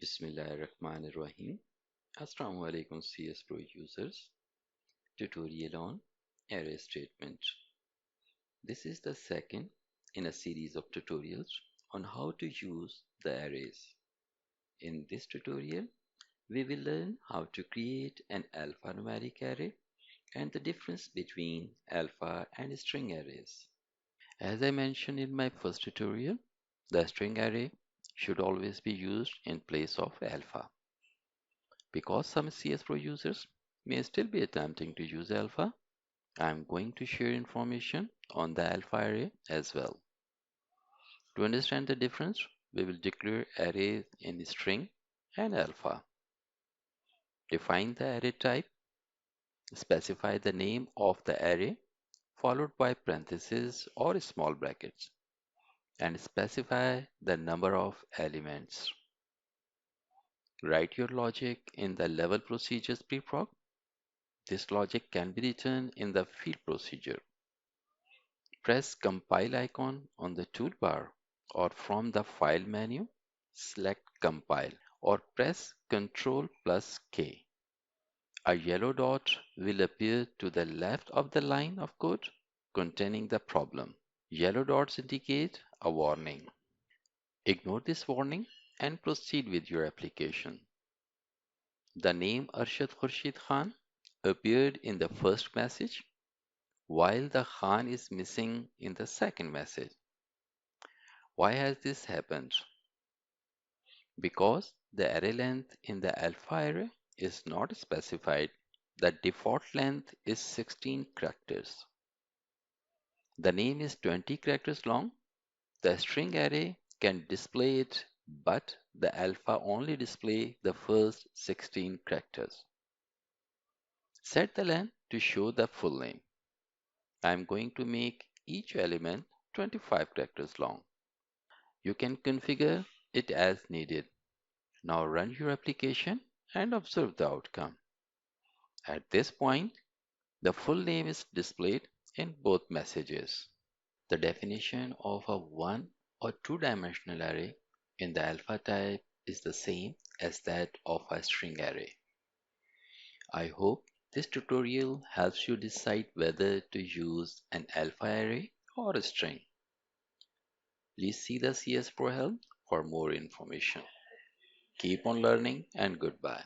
Bismillahirrahmanirrahim. Assalamu alaikum CS Pro users. Tutorial on array statement. This is the second in a series of tutorials on how to use the arrays. In this tutorial, we will learn how to create an alphanumeric array and the difference between alpha and string arrays. As I mentioned in my first tutorial, the string array should always be used in place of alpha. Because some CS Pro users may still be attempting to use alpha, I'm going to share information on the alpha array as well. To understand the difference, we will declare arrays in string and alpha. Define the array type, specify the name of the array followed by parentheses or small brackets, and specify the number of elements. Write your logic in the level procedures preprog. This logic can be written in the field procedure. Press compile icon on the toolbar or from the file menu, select compile or press Ctrl plus K. A yellow dot will appear to the left of the line of code containing the problem. Yellow dots indicate a warning. Ignore this warning and proceed with your application. The name Arshad Khurshid Khan appeared in the first message, while the Khan is missing in the second message. Why has this happened? Because the array length in the alpha array is not specified. The default length is 16 characters. The name is 20 characters long. The string array can display it, but the alpha only display the first 16 characters. Set the length to show the full name. I am going to make each element 25 characters long. You can configure it as needed. Now run your application and observe the outcome. At this point, the full name is displayed in both messages. The definition of a one or two-dimensional array in the alpha type is the same as that of a string array. I hope this tutorial helps you decide whether to use an alpha array or a string. Please see the CS Pro help for more information. Keep on learning and goodbye.